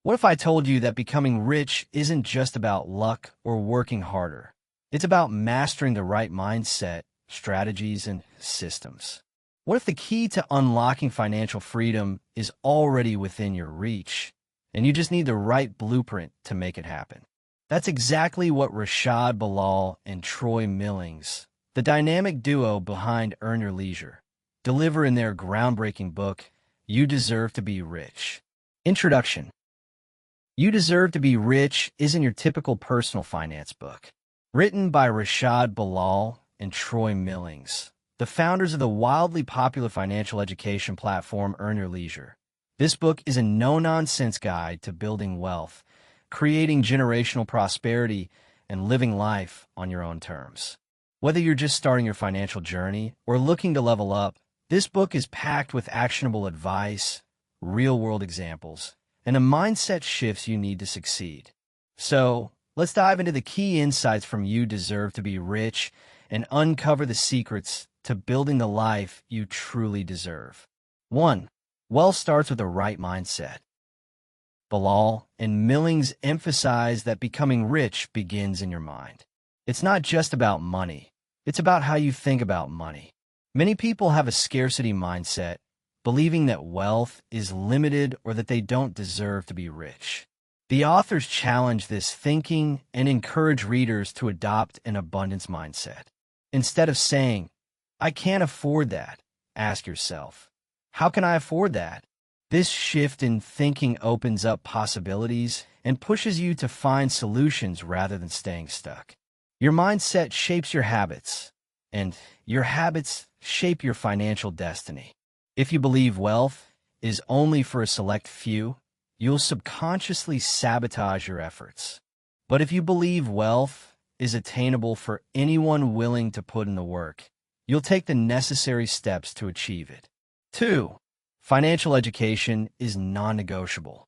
What if I told you that becoming rich isn't just about luck or working harder? It's about mastering the right mindset, strategies, and systems. What if the key to unlocking financial freedom is already within your reach, and you just need the right blueprint to make it happen? That's exactly what Rashad Bilal and Troy Millings, the dynamic duo behind Earn Your Leisure, deliver in their groundbreaking book, You Deserve to Be Rich. Introduction. You Deserve to Be Rich isn't your typical personal finance book. Written by Rashad Bilal and Troy Millings, the founders of the wildly popular financial education platform Earn Your Leisure. This book is a no-nonsense guide to building wealth, creating generational prosperity, and living life on your own terms. Whether you're just starting your financial journey or looking to level up, this book is packed with actionable advice, real-world examples, and a mindset shifts you need to succeed. So, let's dive into the key insights from You Deserve to Be Rich and uncover the secrets to building the life you truly deserve. 1. Wealth starts with the right mindset. Bilal and Millings emphasize that becoming rich begins in your mind. It's not just about money. It's about how you think about money. Many people have a scarcity mindset, believing that wealth is limited or that they don't deserve to be rich. The authors challenge this thinking and encourage readers to adopt an abundance mindset. Instead of saying, "I can't afford that," ask yourself, "How can I afford that?" This shift in thinking opens up possibilities and pushes you to find solutions rather than staying stuck. Your mindset shapes your habits, and your habits shape your financial destiny. If you believe wealth is only for a select few, you'll subconsciously sabotage your efforts. But if you believe wealth is attainable for anyone willing to put in the work, you'll take the necessary steps to achieve it. 2. Financial education is non-negotiable.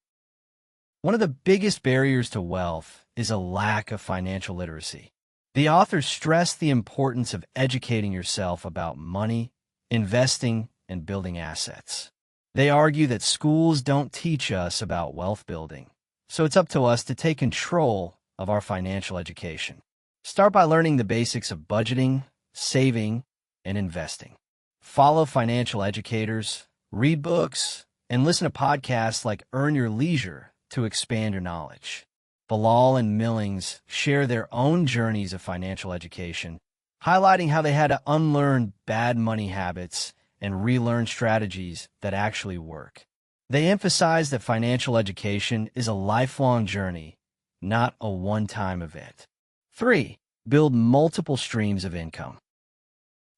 One of the biggest barriers to wealth is a lack of financial literacy. The authors stress the importance of educating yourself about money, investing, and building assets. They argue that schools don't teach us about wealth building, so it's up to us to take control of our financial education. Start by learning the basics of budgeting, saving, and investing. Follow financial educators, read books, and listen to podcasts like Earn Your Leisure to expand your knowledge. Bilal and Millings share their own journeys of financial education, highlighting how they had to unlearn bad money habits and relearn strategies that actually work. They emphasize that financial education is a lifelong journey, not a one-time event. 3. Build multiple streams of income.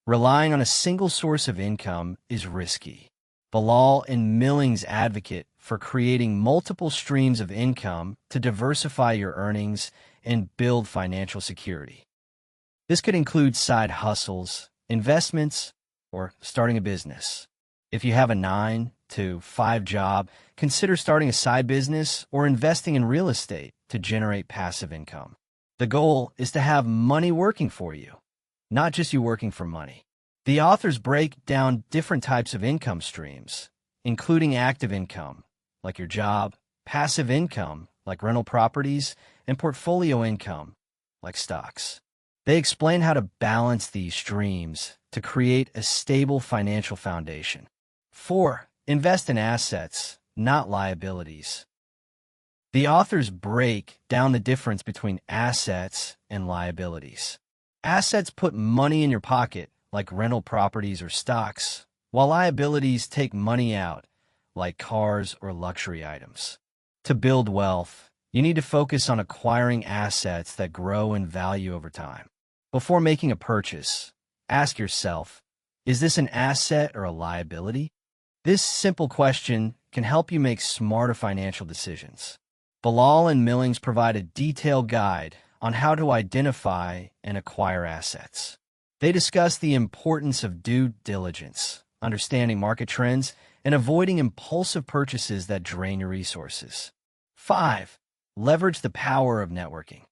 Relying on a single source of income is risky. Bilal and Millings advocate for creating multiple streams of income to diversify your earnings and build financial security. This could include side hustles, investments, or starting a business. If you have a 9-to-5 job, consider starting a side business or investing in real estate to generate passive income. The goal is to have money working for you, not just you working for money. The authors break down different types of income streams, including active income, like your job, passive income, like rental properties, and portfolio income, like stocks. They explain how to balance these streams to create a stable financial foundation. 4. Invest in assets, not liabilities. The authors break down the difference between assets and liabilities. Assets put money in your pocket, like rental properties or stocks, while liabilities take money out, like cars or luxury items. To build wealth, you need to focus on acquiring assets that grow in value over time. Before making a purchase, ask yourself, is this an asset or a liability? This simple question can help you make smarter financial decisions. Bilal and Millings provide a detailed guide on how to identify and acquire assets. They discuss the importance of due diligence, understanding market trends, and avoiding impulsive purchases that drain your resources. 5. Leverage the power of networking.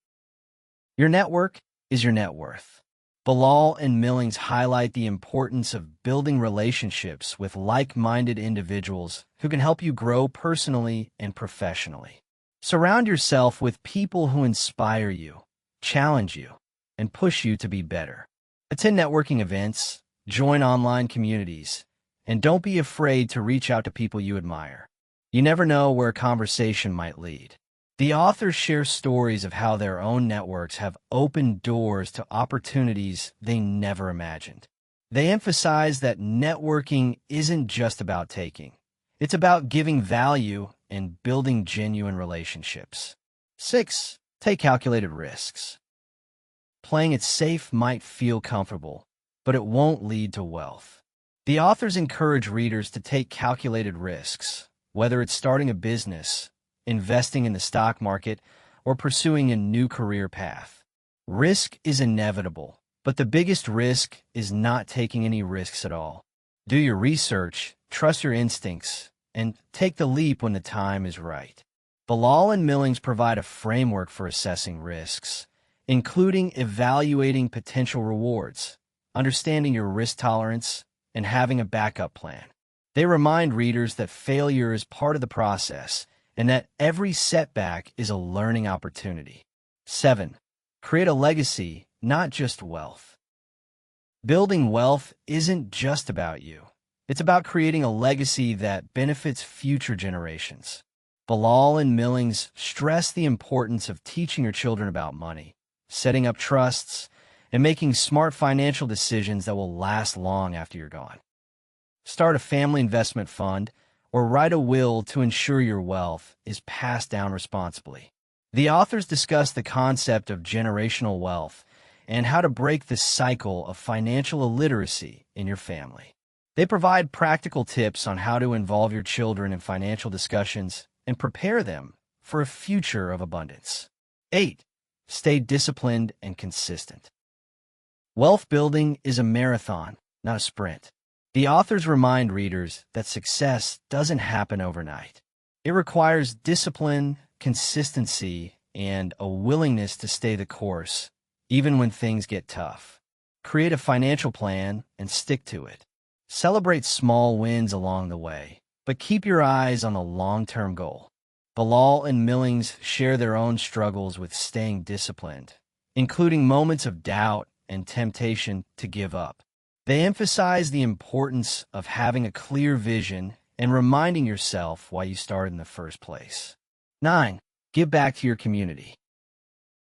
Your network is your net worth. Bilal and Millings highlight the importance of building relationships with like-minded individuals who can help you grow personally and professionally. Surround yourself with people who inspire you, challenge you, and push you to be better. Attend networking events, join online communities, and don't be afraid to reach out to people you admire. You never know where a conversation might lead. The authors share stories of how their own networks have opened doors to opportunities they never imagined. They emphasize that networking isn't just about taking. It's about giving value and building genuine relationships. 6. Take calculated risks. Playing it safe might feel comfortable, but it won't lead to wealth. The authors encourage readers to take calculated risks, whether it's starting a business, investing in the stock market, or pursuing a new career path. Risk is inevitable, but the biggest risk is not taking any risks at all. Do your research, trust your instincts, and take the leap when the time is right. Bilal and Millings provide a framework for assessing risks, including evaluating potential rewards, understanding your risk tolerance, and having a backup plan. They remind readers that failure is part of the process and that every setback is a learning opportunity. 7. Create a legacy, not just wealth. Building wealth isn't just about you. It's about creating a legacy that benefits future generations. Bilal and Millings stress the importance of teaching your children about money, setting up trusts, and making smart financial decisions that will last long after you're gone. Start a family investment fund or write a will to ensure your wealth is passed down responsibly. The authors discuss the concept of generational wealth and how to break the cycle of financial illiteracy in your family. They provide practical tips on how to involve your children in financial discussions and prepare them for a future of abundance. 8. Stay disciplined and consistent. Wealth building is a marathon, not a sprint. The authors remind readers that success doesn't happen overnight. It requires discipline, consistency, and a willingness to stay the course, even when things get tough. Create a financial plan and stick to it. Celebrate small wins along the way, but keep your eyes on the long-term goal. Bilal and Millings share their own struggles with staying disciplined, including moments of doubt and temptation to give up. They emphasize the importance of having a clear vision and reminding yourself why you started in the first place. 9. Give back to your community.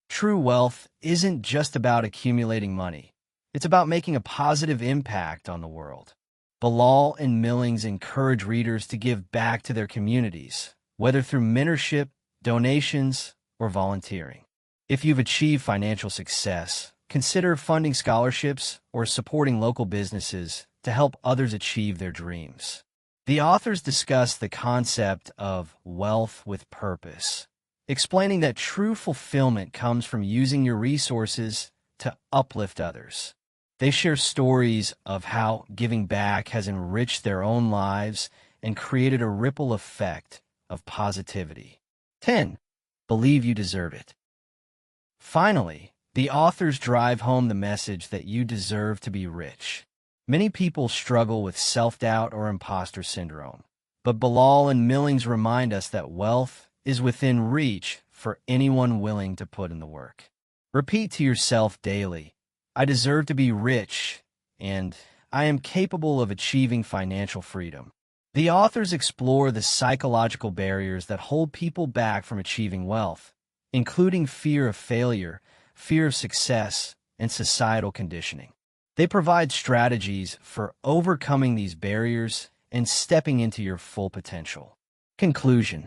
True wealth isn't just about accumulating money. It's about making a positive impact on the world. Bilal and Millings encourage readers to give back to their communities, whether through mentorship, donations, or volunteering. If you've achieved financial success, consider funding scholarships or supporting local businesses to help others achieve their dreams. The authors discuss the concept of wealth with purpose, explaining that true fulfillment comes from using your resources to uplift others. They share stories of how giving back has enriched their own lives and created a ripple effect of positivity. 10. Believe you deserve it. Finally, the authors drive home the message that you deserve to be rich. Many people struggle with self-doubt or imposter syndrome, but Bilal and Millings remind us that wealth is within reach for anyone willing to put in the work. Repeat to yourself daily, I deserve to be rich, and I am capable of achieving financial freedom. The authors explore the psychological barriers that hold people back from achieving wealth, including fear of failure, fear of success, and societal conditioning. They provide strategies for overcoming these barriers and stepping into your full potential. Conclusion.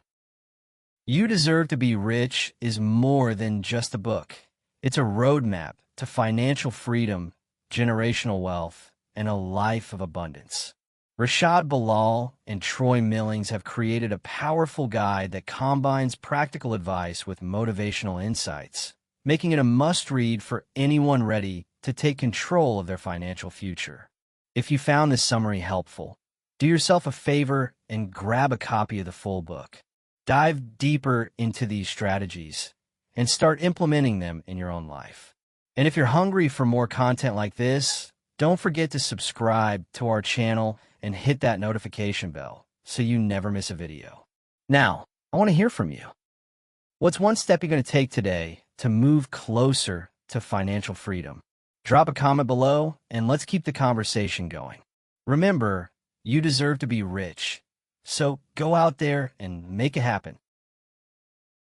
You Deserve to Be Rich is more than just a book. It's a roadmap to financial freedom, generational wealth, and a life of abundance. Rashad Bilal and Troy Millings have created a powerful guide that combines practical advice with motivational insights, making it a must-read for anyone ready to take control of their financial future. If you found this summary helpful, do yourself a favor and grab a copy of the full book. Dive deeper into these strategies and start implementing them in your own life. And if you're hungry for more content like this, don't forget to subscribe to our channel and hit that notification bell so you never miss a video. Now, I want to hear from you. What's one step you're going to take today to move closer to financial freedom? Drop a comment below and let's keep the conversation going. Remember, you deserve to be rich. So go out there and make it happen.